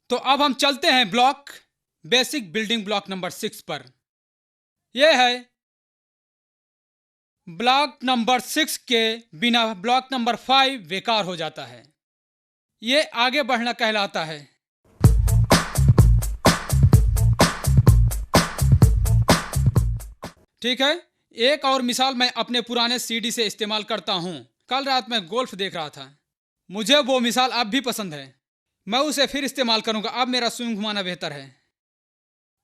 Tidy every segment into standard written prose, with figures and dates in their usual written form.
तो अब हम चलते हैं block basic building block number 6 पर। यह है ब्लॉक नंबर 6 के बिना ब्लॉक नंबर 5 बेकार हो जाता है। यह आगे बढ़ना कहलाता है। ठीक है, एक और मिसाल मैं अपने पुराने सीडी से इस्तेमाल करता हूं। कल रात मैं गोल्फ देख रहा था, मुझे वो मिसाल अब भी पसंद है। मैं उसे फिर इस्तेमाल करूंगा। अब मेरा स्विंग घुमाना बेहतर है।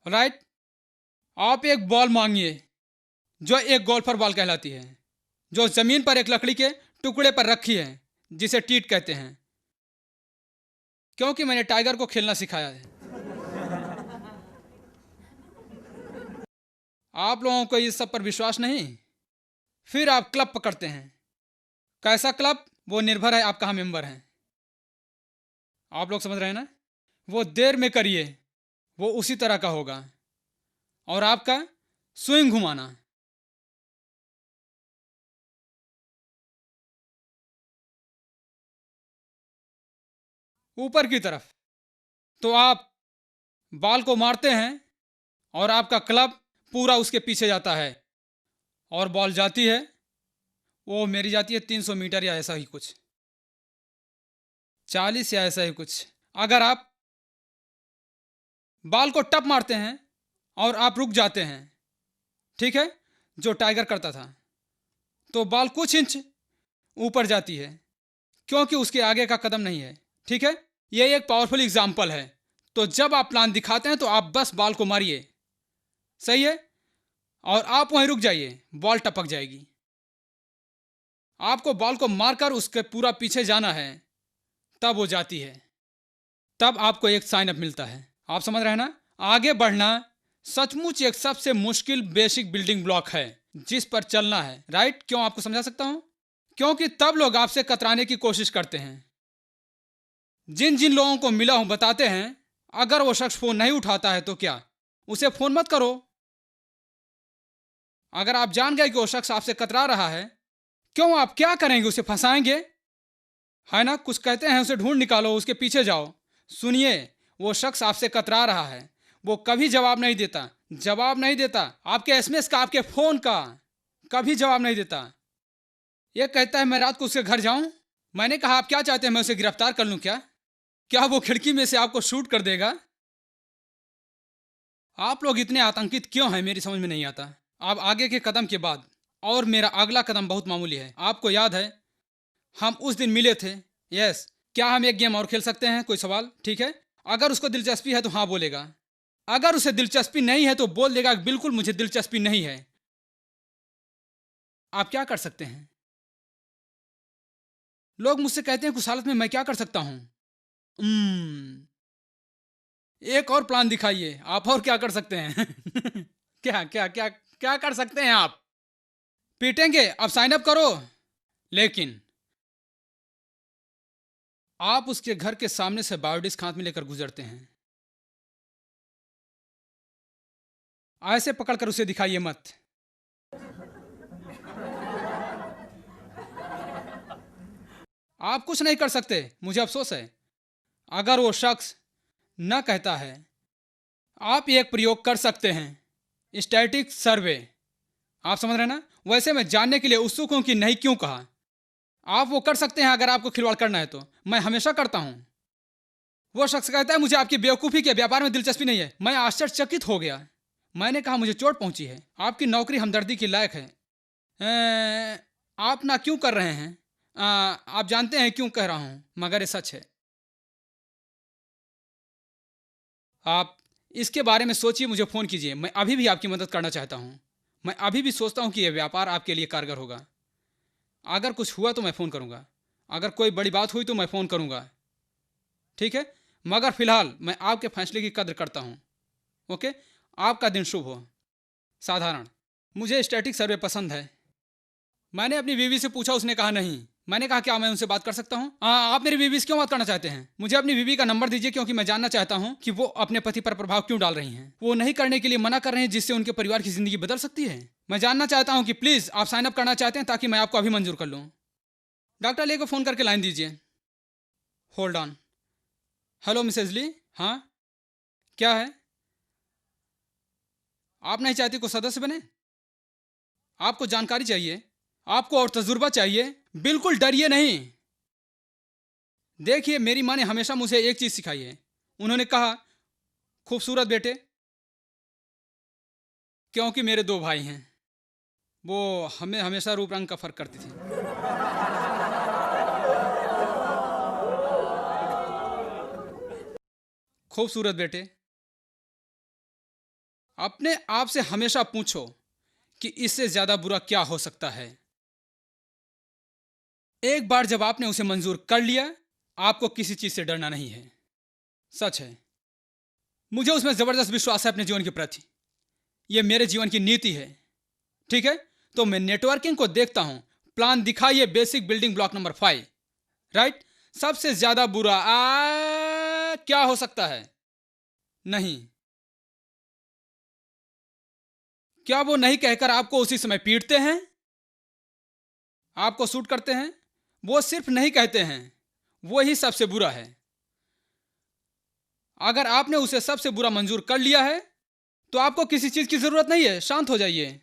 राइट, आप एक बॉल मांगिए जो एक गोल्फर बॉल कहलाती है, जो जमीन पर एक लकड़ी के टुकड़े पर रखी है, जिसे टीट कहते हैं, क्योंकि मैंने टाइगर को खेलना सिखाया है। आप लोगों को इस सब पर विश्वास नहीं? फिर आप क्लब पकड़ते हैं। कैसा क्लब, वो निर्भर है आप कहाँ मेंबर हैं। आप लोग समझ रहे हैं ना? वो देर में करिए, वो उसी तरह का होगा। और आपका स्विंग घुमाना, ऊपर की तरफ, तो आप बॉल को मारते हैं और आपका क्लब पूरा उसके पीछे जाता है और बॉल जाती है, वो मेरी जाती है 300 मीटर या ऐसा ही कुछ, 40 या ऐसा ही कुछ। अगर आप बॉल को टप मारते हैं और आप रुक जाते हैं, ठीक है, जो टाइगर करता था, तो बॉल कुछ इंच ऊपर जाती है, क्योंकि उसके आगे का कदम नहीं है। ठीक है, ये एक पावरफुल एग्जाम्पल है। तो जब आप प्लान दिखाते हैं तो आप बस बॉल को मारिए, सही है, और आप वहीं रुक जाइए, बॉल टपक जाएगी। आपको बॉल को मारकर उसके पूरा पीछे जाना है, तब वो जाती है, तब आपको एक साइन अप मिलता है। आप समझ रहे हैं ना? आगे बढ़ना सचमुच एक सबसे मुश्किल बेसिक बिल्डिंग ब्लॉक है जिस पर चलना है। राइट, क्यों आपको समझा सकता हूं? क्योंकि तब लोग आपसे कतराने की कोशिश करते हैं। जिन जिन लोगों को मिला हूं बताते हैं, अगर वो शख्स फोन नहीं उठाता है तो क्या, उसे फोन मत करो। अगर आप जान गए कि वो शख्स आपसे कतरा रहा है, क्यों आप क्या करेंगे? उसे फंसाएंगे, है ना? कुछ कहते हैं उसे ढूंढ निकालो, उसके पीछे जाओ। सुनिए, वो शख्स आपसे कतरा रहा है, वो कभी जवाब नहीं देता। जवाब नहीं देता, आपके एसएमएस का, आपके फोन का कभी जवाब नहीं देता। ये कहता है मैं रात को उसके घर जाऊं। मैंने कहा आप क्या चाहते हैं, मैं उसे गिरफ्तार कर लूं क्या? क्या वो खिड़की में से आपको शूट कर देगा? आप लोग इतने आतंकित क्यों हैं, मेरी समझ में नहीं आता। अब आगे के कदम के बाद, और मेरा अगला कदम बहुत मामूली है। आपको याद है हम उस दिन मिले थे? यस। क्या हम एक गेम और खेल सकते हैं? कोई सवाल? ठीक है, अगर उसको दिलचस्पी है तो हाँ बोलेगा, अगर उसे दिलचस्पी नहीं है तो बोल देगा बिल्कुल मुझे दिलचस्पी नहीं है। आप क्या कर सकते हैं? लोग मुझसे कहते हैं कुछ हालत में मैं क्या कर सकता हूं? एक और प्लान दिखाइए, आप और क्या कर सकते हैं? क्या क्या क्या क्या कर सकते हैं आप? पीटेंगे? अब साइन अप करो। लेकिन आप उसके घर के सामने से बायोडिस्क हाथ में लेकर गुजरते हैं, ऐसे पकड़कर उसे दिखाइए मत। आप कुछ नहीं कर सकते, मुझे अफसोस है। अगर वो शख्स न कहता है, आप एक प्रयोग कर सकते हैं, स्टैटिक सर्वे। आप समझ रहे हैं ना? वैसे मैं जानने के लिए उत्सुक हूं कि नहीं क्यों कहा। आप वो कर सकते हैं अगर आपको खिलवाड़ करना है तो। मैं हमेशा करता हूं। वो शख्स कहता है मुझे आपकी बेवकूफ़ी के व्यापार में दिलचस्पी नहीं है। मैं आश्चर्यचकित हो गया। मैंने कहा मुझे चोट पहुंची है, आपकी नौकरी हमदर्दी की लायक है। आप ना क्यों कर रहे हैं? आप जानते हैं क्यों कह रहा हूं, मगर ये सच है। आप इसके बारे में सोचिए, मुझे फ़ोन कीजिए। मैं अभी भी आपकी मदद करना चाहता हूं। मैं अभी भी सोचता हूं कि यह व्यापार आपके लिए कारगर होगा। अगर कुछ हुआ तो मैं फ़ोन करूंगा, अगर कोई बड़ी बात हुई तो मैं फ़ोन करूंगा, ठीक है? मगर फिलहाल मैं आपके फैसले की कद्र करता हूं। ओके, आपका दिन शुभ हो। साधारण, मुझे स्टैटिक सर्वे पसंद है। मैंने अपनी बीवी से पूछा, उसने कहा नहीं। मैंने कहा क्या मैं उनसे बात कर सकता हूँ? आप मेरी बीवी से क्यों बात करना चाहते हैं? मुझे अपनी बीवी का नंबर दीजिए, क्योंकि मैं जानना चाहता हूँ कि वो अपने पति पर प्रभाव क्यों डाल रही हैं। वो नहीं करने के लिए मना कर रहे हैं, जिससे उनके परिवार की जिंदगी बदल सकती है। मैं जानना चाहता हूँ कि प्लीज आप साइन अप करना चाहते हैं ताकि मैं आपको अभी मंजूर कर लूँ। डॉक्टर ले को फोन करके लाइन दीजिए। Hold on. हेलो मिसेज ली, हाँ, क्या है? आप नहीं चाहती कोई सदस्य बने? आपको जानकारी चाहिए, आपको और तजुर्बा चाहिए। बिल्कुल डरिए नहीं। देखिए, मेरी माँ ने हमेशा मुझे एक चीज सिखाई है। उन्होंने कहा, खूबसूरत बेटे, क्योंकि मेरे दो भाई हैं, वो हमें हमेशा रूप रंग का फर्क करती थी। खूबसूरत बेटे, अपने आप से हमेशा पूछो कि इससे ज्यादा बुरा क्या हो सकता है। एक बार जब आपने उसे मंजूर कर लिया, आपको किसी चीज से डरना नहीं है। सच है, मुझे उसमें जबरदस्त विश्वास है अपने जीवन के प्रति। यह मेरे जीवन की नीति है। ठीक है, तो मैं नेटवर्किंग को देखता हूं। प्लान दिखाइए, basic building block number 5। Right. सबसे ज्यादा बुरा क्या हो सकता है? नहीं। क्या वो नहीं कहकर आपको उसी समय पीटते हैं, आपको शूट करते हैं? वो सिर्फ नहीं कहते हैं, वो ही सबसे बुरा है। अगर आपने उसे सबसे बुरा मंजूर कर लिया है, तो आपको किसी चीज की जरूरत नहीं है। शांत हो जाइए।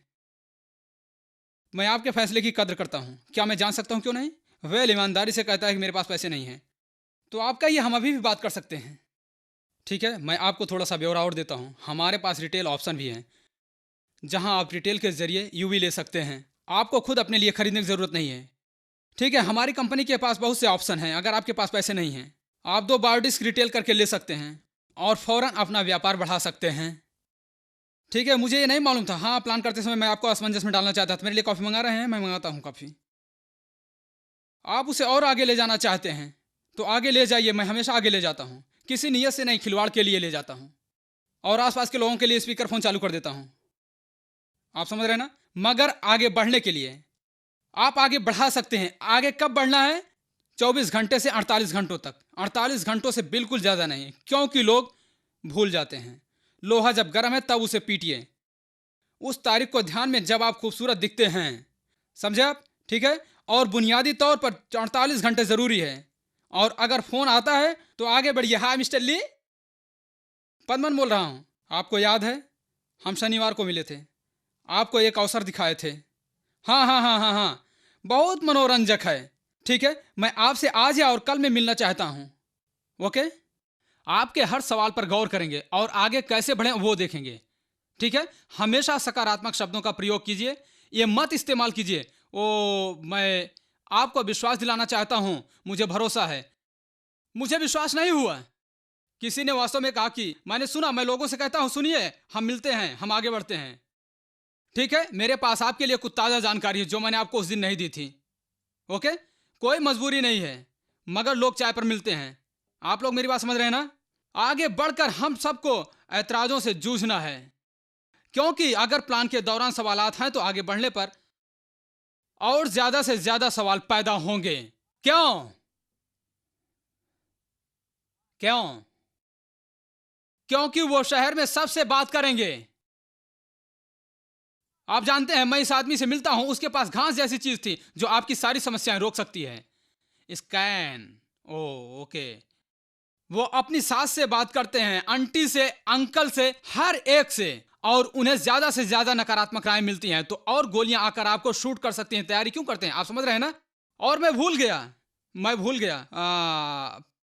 मैं आपके फैसले की कद्र करता हूं। क्या मैं जान सकता हूं क्यों नहीं? वेल, ईमानदारी से कहता है कि मेरे पास पैसे नहीं हैं। तो आपका ये हम अभी भी बात कर सकते हैं। ठीक है, मैं आपको थोड़ा सा ब्यौरा और देता हूं। हमारे पास रिटेल ऑप्शन भी है, जहां आप रिटेल के जरिए यूवी ले सकते हैं। आपको खुद अपने लिए खरीदने की जरूरत नहीं है। ठीक है, हमारी कंपनी के पास बहुत से ऑप्शन हैं। अगर आपके पास पैसे नहीं हैं, आप 2 बायोडिस्क रिटेल करके ले सकते हैं और फौरन अपना व्यापार बढ़ा सकते हैं। ठीक है, मुझे ये नहीं मालूम था। हाँ, प्लान करते समय मैं आपको असमंजस में डालना चाहता था। मेरे लिए कॉफ़ी मंगा रहे हैं? मैं मंगाता हूँ कॉफ़ी। आप उसे और आगे ले जाना चाहते हैं तो आगे ले जाइए। मैं हमेशा आगे ले जाता हूँ, किसी नीयत से नहीं, खिलवाड़ के लिए ले जाता हूँ। और आसपास के लोगों के लिए स्पीकर फोन चालू कर देता हूँ। आप समझ रहे हैं ना? मगर आगे बढ़ने के लिए आप आगे बढ़ा सकते हैं। आगे कब बढ़ना है? 24 घंटे से 48 घंटों तक। 48 घंटों से बिल्कुल ज़्यादा नहीं, क्योंकि लोग भूल जाते हैं। लोहा जब गर्म है तब उसे पीटिए। उस तारीख को ध्यान में जब आप खूबसूरत दिखते हैं। समझे आप? ठीक है। और बुनियादी तौर पर 48 घंटे ज़रूरी है। और अगर फ़ोन आता है तो आगे बढ़िए। हाय मिस्टर ली, पदमन बोल रहा हूँ। आपको याद है, हम शनिवार को मिले थे, आपको एक अवसर दिखाए थे। हाँ हाँ हाँ हाँ हाँ, बहुत मनोरंजक है। ठीक है, मैं आपसे आज या और कल में मिलना चाहता हूँ। ओके। आपके हर सवाल पर गौर करेंगे और आगे कैसे बढ़ें वो देखेंगे। ठीक है, हमेशा सकारात्मक शब्दों का प्रयोग कीजिए। ये मत इस्तेमाल कीजिए, ओ मैं आपको विश्वास दिलाना चाहता हूं, मुझे भरोसा है। मुझे विश्वास नहीं हुआ। किसी ने वास्तव में कहा कि मैंने सुना, मैं लोगों से कहता हूं सुनिए, हम मिलते हैं, हम आगे बढ़ते हैं। ठीक है, मेरे पास आपके लिए कुछ ताज़ा जानकारी है जो मैंने आपको उस दिन नहीं दी थी। ओके, कोई मजबूरी नहीं है, मगर लोग चाय पर मिलते हैं। आप लोग मेरी बात समझ रहे हैं ना? आगे बढ़कर हम सबको ऐतराज़ों से जूझना है, क्योंकि अगर प्लान के दौरान सवालात हैं तो आगे बढ़ने पर और ज्यादा से ज्यादा सवाल पैदा होंगे। क्यों? क्यों? क्योंकि वो शहर में सबसे बात करेंगे। आप जानते हैं, मैं इस आदमी से मिलता हूं, उसके पास घास जैसी चीज थी जो आपकी सारी समस्याएं रोक सकती है। स्कैन। ओ, ओके। वो अपनी सास से बात करते हैं, आंटी से, अंकल से, हर एक से, और उन्हें ज्यादा से ज्यादा नकारात्मक राय मिलती हैं तो और गोलियां आकर आपको शूट कर सकती हैं। तैयारी क्यों करते हैं? आप समझ रहे हैं ना? और मैं भूल गया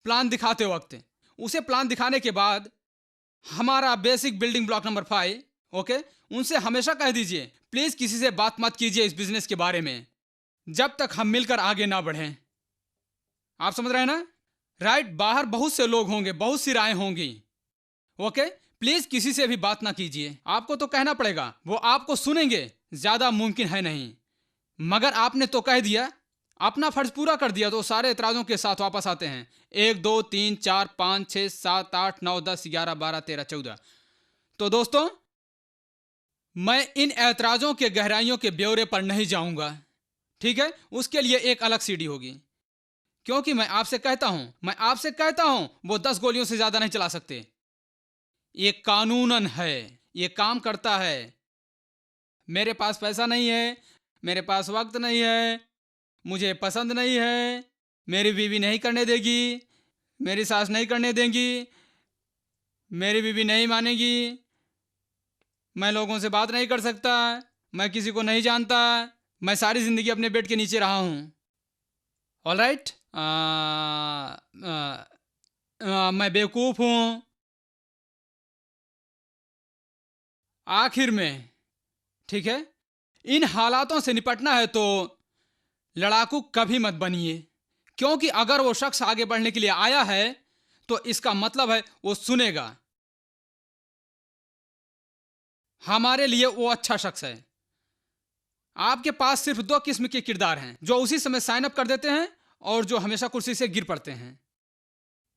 प्लान दिखाते वक्त, उसे प्लान दिखाने के बाद हमारा basic building block number 5। Okay, उनसे हमेशा कह दीजिए प्लीज किसी से बात मत कीजिए इस बिजनेस के बारे में जब तक हम मिलकर आगे ना बढ़ें। आप समझ रहे हैं ना? राइट। बाहर बहुत से लोग होंगे, बहुत सी राय होंगी। ओके, प्लीज किसी से भी बात ना कीजिए। आपको तो कहना पड़ेगा, वो आपको सुनेंगे ज्यादा मुमकिन है नहीं। मगर आपने तो कह दिया, अपना फर्ज पूरा कर दिया, तो सारे एतराजों के साथ वापस आते हैं। 1 2 3 4 5 6 7 8 9 10 11 12 13 14। तो दोस्तों, मैं इन ऐतराजों के गहराइयों के ब्यौरे पर नहीं जाऊंगा। ठीक है, उसके लिए एक अलग सीडी होगी। क्योंकि मैं आपसे कहता हूं वो 10 गोलियों से ज्यादा नहीं चला सकते। ये कानूनन है, ये काम करता है। मेरे पास पैसा नहीं है, मेरे पास वक्त नहीं है, मुझे पसंद नहीं है, मेरी बीवी नहीं करने देगी, मेरी सास नहीं करने देंगी, मेरी बीवी नहीं मानेगी। मैं लोगों से बात नहीं कर सकता। मैं किसी को नहीं जानता। मैं सारी ज़िंदगी अपने बेड के नीचे रहा हूँ। ऑल राइट, मैं बेवकूफ़ हूँ। आखिर में, ठीक है, इन हालातों से निपटना है तो लड़ाकू कभी मत बनिए, क्योंकि अगर वो शख्स आगे बढ़ने के लिए आया है तो इसका मतलब है वो सुनेगा। हमारे लिए वो अच्छा शख्स है। आपके पास सिर्फ दो किस्म के किरदार हैं, जो उसी समय साइन अप कर देते हैं और जो हमेशा कुर्सी से गिर पड़ते हैं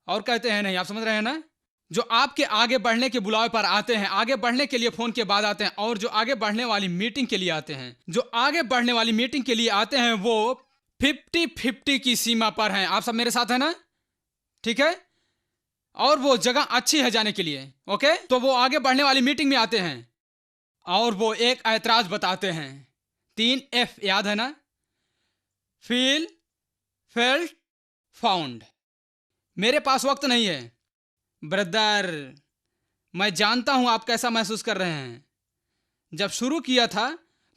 और कहते हैं नहीं। आप समझ रहे हैं ना? जो आपके आगे बढ़ने के बुलावे पर आते हैं, आगे बढ़ने के लिए फोन के बाद आते हैं, और जो आगे बढ़ने वाली मीटिंग के लिए आते हैं, जो आगे बढ़ने वाली मीटिंग के लिए आते हैं वो 50-50 की सीमा पर हैं। आप सब मेरे साथ हैं ना? ठीक है। और वो जगह अच्छी है जाने के लिए। ओके, तो वो आगे बढ़ने वाली मीटिंग में आते हैं और वो एक ऐतराज बताते हैं। 3 F याद है ना? Feel, felt, found. मेरे पास वक्त नहीं है ब्रदर। मैं जानता हूं आप कैसा महसूस कर रहे हैं। जब शुरू किया था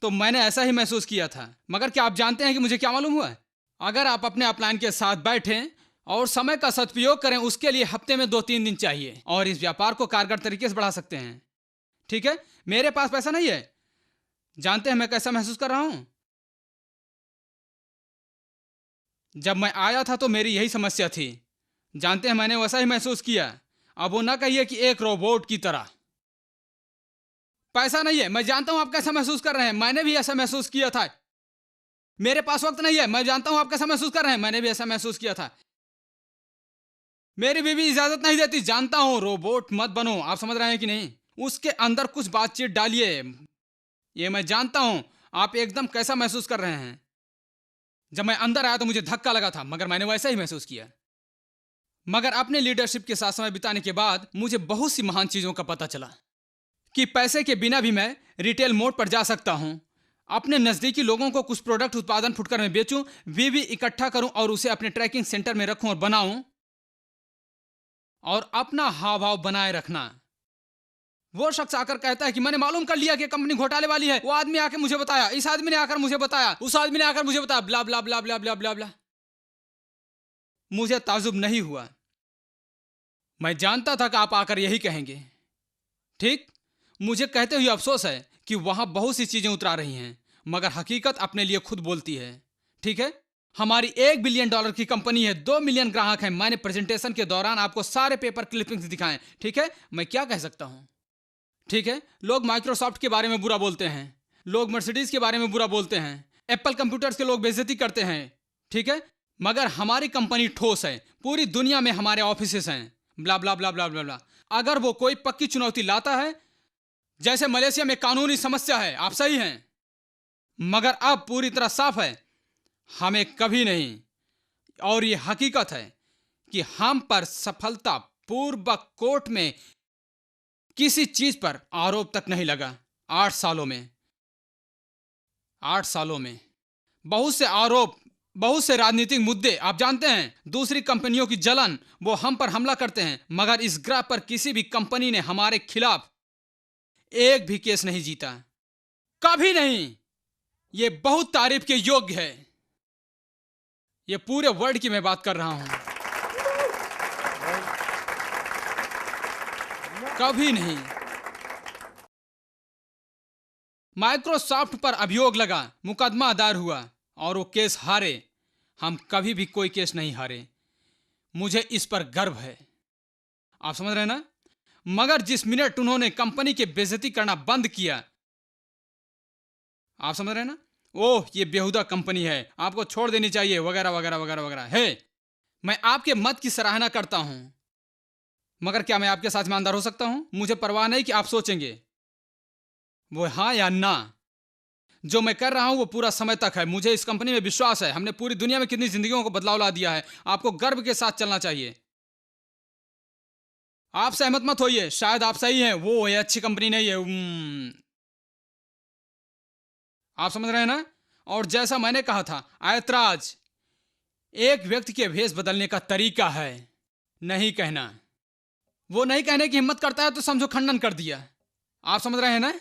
तो मैंने ऐसा ही महसूस किया था, मगर क्या आप जानते हैं कि मुझे क्या मालूम हुआ? अगर आप अपने अपलाइन के साथ बैठें और समय का सदुपयोग करें, उसके लिए हफ्ते में 2-3 दिन चाहिए और इस व्यापार को कारगर तरीके से बढ़ा सकते हैं। ठीक है, मेरे पास पैसा नहीं है। जानते हैं मैं कैसा महसूस कर रहा हूं? जब मैं आया था तो मेरी यही समस्या थी। जानते हैं मैंने वैसा ही महसूस किया। अब वो ना कहिए कि एक रोबोट की तरह। पैसा नहीं है, मैं जानता हूं आप कैसा महसूस कर रहे हैं। मैंने भी ऐसा महसूस किया था। मेरे पास वक्त नहीं है, मैं जानता हूं आप कैसा महसूस कर रहे हैं। मैंने भी ऐसा महसूस किया था। मेरी बीवी इजाजत नहीं देती। जानता हूं, रोबोट मत बनो। आप समझ रहे हैं कि नहीं? उसके अंदर कुछ बातचीत डालिए। ये मैं जानता हूं आप एकदम कैसा महसूस कर रहे हैं। जब मैं अंदर आया तो मुझे धक्का लगा था, मगर मैंने वैसा ही महसूस किया। मगर अपने लीडरशिप के साथ समय बिताने के बाद मुझे बहुत सी महान चीजों का पता चला कि पैसे के बिना भी मैं रिटेल मोड पर जा सकता हूं। अपने नजदीकी लोगों को कुछ प्रोडक्ट उत्पादन फुटकर मैं बेचूं, भी इकट्ठा करूं और उसे अपने ट्रैकिंग सेंटर में रखूं और बनाऊं, और अपना हाव भाव बनाए रखना। वो शख्स आकर कहता है कि मैंने मालूम कर लिया कि कंपनी घोटाले वाली है। वो आदमी आकर मुझे बताया, इस आदमी ने आकर मुझे बताया, उस आदमी ने आकर मुझे बताया, ब्ला ब्ला ब्ला ब्ला ब्ला ब्ला ब्ला। मुझे ताजुब नहीं हुआ। मैं जानता था कि आप आकर यही कहेंगे। ठीक, मुझे कहते हुए अफसोस है कि वहां बहुत सी चीजें उतरा रही हैं, मगर हकीकत अपने लिए खुद बोलती है। ठीक है, हमारी $1 बिलियन की कंपनी है, 2 मिलियन ग्राहक हैं। मैंने प्रेजेंटेशन के दौरान आपको सारे पेपर क्लिपिंग्स दिखाएं। ठीक है, मैं क्या कह सकता हूं? ठीक है, लोग माइक्रोसॉफ्ट के बारे में बुरा बोलते हैं, लोग मर्सिडीज के बारे में बुरा बोलते हैं, एप्पल कंप्यूटर्स के लोग बेइज्जती करते हैं। ठीक है, मगर हमारी कंपनी ठोस है। पूरी दुनिया में हमारे ऑफिसेस हैं, ब्ला ब्ला ब्ला ब्ला ब्ला ब्ला। अगर वो कोई पक्की चुनौती लाता है, जैसे मलेशिया में कानूनी समस्या है, आप सही हैं, मगर अब पूरी तरह साफ है, हमें कभी नहीं। और ये हकीकत है कि हम पर सफलता पूर्वक कोर्ट में किसी चीज पर आरोप तक नहीं लगा। 8 सालों में, 8 सालों में बहुत से आरोप, बहुत से राजनीतिक मुद्दे। आप जानते हैं, दूसरी कंपनियों की जलन, वो हम पर हमला करते हैं, मगर इस ग्रह पर किसी भी कंपनी ने हमारे खिलाफ एक भी केस नहीं जीता, कभी नहीं। ये बहुत तारीफ के योग्य है। ये पूरे वर्ल्ड की मैं बात कर रहा हूं, कभी नहीं। माइक्रोसॉफ्ट पर अभियोग लगा, मुकदमा दायर हुआ और वो केस हारे। हम कभी भी कोई केस नहीं हारे। मुझे इस पर गर्व है। आप समझ रहे हैं ना? मगर जिस मिनट उन्होंने कंपनी की बेइज्जती करना बंद किया, आप समझ रहे हैं ना, ओह ये बेहुदा कंपनी है, आपको छोड़ देनी चाहिए, वगैरह वगैरह वगैरह वगैरह है। मैं आपके मत की सराहना करता हूं, मगर क्या मैं आपके साथ ईमानदार हो सकता हूं? मुझे परवाह नहीं कि आप सोचेंगे वो हाँ या ना। जो मैं कर रहा हूं वो पूरा समय तक है। मुझे इस कंपनी में विश्वास है। हमने पूरी दुनिया में कितनी जिंदगियों को बदलाव ला दिया है। आपको गर्व के साथ चलना चाहिए। आप सहमत मत होइए, शायद आप सही हैं, वो है अच्छी कंपनी नहीं है। आप समझ रहे हैं ना? और जैसा मैंने कहा था, ऐतराज एक व्यक्ति के भेष बदलने का तरीका है, नहीं कहना वो नहीं कहने की हिम्मत करता है तो समझो खंडन कर दिया। आप समझ रहे हैं ना?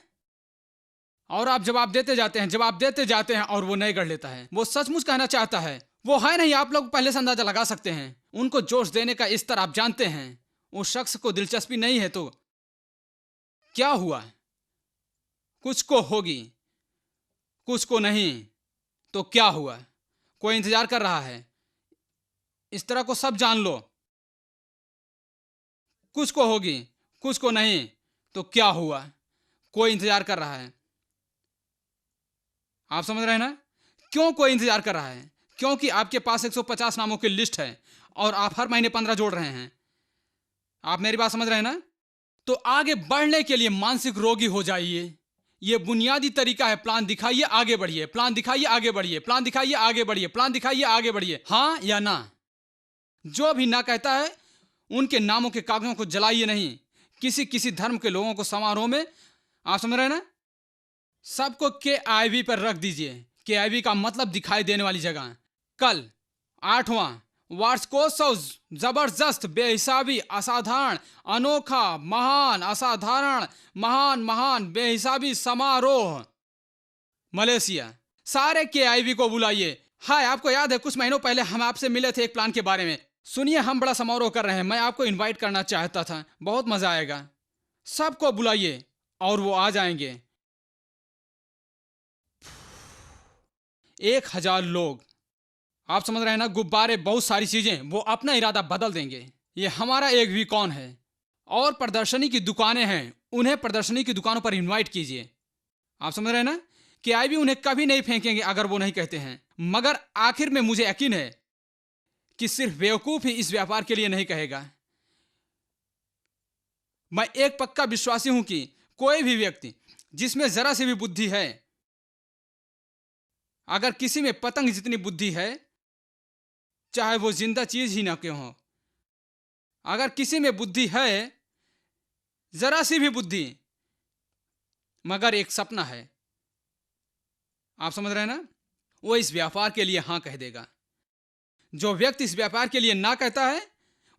और आप जवाब देते जाते हैं, जवाब देते जाते हैं और वो नहीं कर लेता है। वो सचमुच कहना चाहता है, वो है नहीं। आप लोग पहले से अंदाजा लगा सकते हैं। उनको जोश देने का स्तर आप जानते हैं। उस शख्स को दिलचस्पी नहीं है तो क्या हुआ? कुछ को होगी, कुछ को नहीं तो क्या हुआ? कोई इंतजार कर रहा है, इस तरह को सब जान लो। कुछ को होगी, कुछ को नहीं तो क्या हुआ? कोई इंतजार कर रहा है। आप समझ रहे हैं ना? क्यों कोई इंतजार कर रहा है? क्योंकि आपके पास 150 नामों की लिस्ट है और आप हर महीने 15 जोड़ रहे हैं। आप मेरी बात समझ रहे हैं ना? तो आगे बढ़ने के लिए मानसिक रोगी हो जाइए। यह बुनियादी तरीका है। प्लान दिखाइए, आगे बढ़िए। प्लान दिखाइए, आगे बढ़िए। प्लान दिखाइए, आगे बढ़िए। प्लान दिखाइए, आगे बढ़िए। हाँ या ना? जो भी ना कहता है उनके नामों के कागजों को जलाइए नहीं। किसी किसी धर्म के लोगों को समारोह में, आप समझ रहे हैं ना, सबको KIV पर रख दीजिए। KIV का मतलब दिखाई देने वाली जगह। कल 8वां वार्षिकोत्सव जबरदस्त, बेहिसाबी, असाधारण, अनोखा, महान, असाधारण, महान, महान, बेहिसाबी समारोह मलेशिया। सारे KIV को बुलाइए। हाय, आपको याद है कुछ महीनों पहले हम आपसे मिले थे एक प्लान के बारे में। सुनिए, हम बड़ा समारोह कर रहे हैं। मैं आपको इनवाइट करना चाहता था। बहुत मजा आएगा। सबको बुलाइए और वो आ जाएंगे। 1000 लोग। आप समझ रहे हैं ना? गुब्बारे, बहुत सारी चीजें। वो अपना इरादा बदल देंगे। ये हमारा एक वीकॉन है और प्रदर्शनी की दुकानें हैं। उन्हें प्रदर्शनी की दुकानों पर इनवाइट कीजिए। आप समझ रहे हैं ना? KIV उन्हें कभी नहीं फेंकेंगे अगर वो नहीं कहते हैं। मगर आखिर में मुझे यकीन है कि सिर्फ बेवकूफ ही इस व्यापार के लिए नहीं कहेगा। मैं एक पक्का विश्वासी हूं कि कोई भी व्यक्ति जिसमें जरा सी भी बुद्धि है, अगर किसी में पतंग जितनी बुद्धि है, चाहे वो जिंदा चीज ही ना क्यों हो, अगर किसी में बुद्धि है, जरा सी भी बुद्धि, मगर एक सपना है, आप समझ रहे हैं ना, वो इस व्यापार के लिए हां कह देगा। जो व्यक्ति इस व्यापार के लिए ना कहता है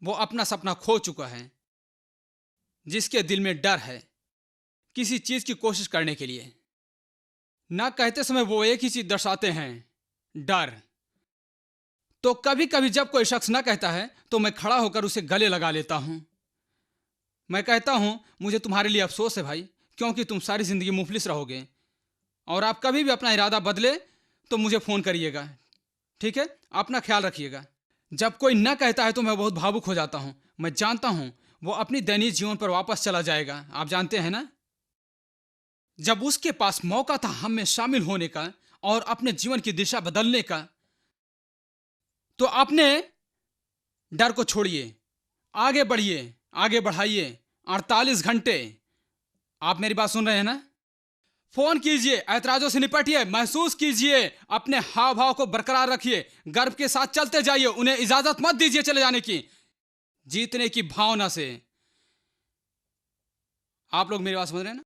वो अपना सपना खो चुका है। जिसके दिल में डर है किसी चीज की कोशिश करने के लिए, ना कहते समय वो एक ही चीज दर्शाते हैं, डर। तो कभी कभी जब कोई शख्स ना कहता है तो मैं खड़ा होकर उसे गले लगा लेता हूं। मैं कहता हूं, मुझे तुम्हारे लिए अफसोस है भाई, क्योंकि तुम सारी जिंदगी मुफलिस रहोगे और आप कभी भी अपना इरादा बदले तो मुझे फोन करिएगा, ठीक है? अपना ख्याल रखिएगा। जब कोई ना कहता है तो मैं बहुत भावुक हो जाता हूं। मैं जानता हूं वो अपनी दैनिक जीवन पर वापस चला जाएगा। आप जानते हैं ना, जब उसके पास मौका था हम में शामिल होने का और अपने जीवन की दिशा बदलने का, तो अपने डर को छोड़िए, आगे बढ़िए, आगे बढ़ाइए। 48 घंटे। आप मेरी बात सुन रहे हैं ना? फोन कीजिए, ऐतराजों से निपटिए, महसूस कीजिए, अपने हाव भाव को बरकरार रखिए, गर्व के साथ चलते जाइए। उन्हें इजाजत मत दीजिए चले जाने की। जीतने की भावना से। आप लोग मेरी बात समझ रहे हैं ना?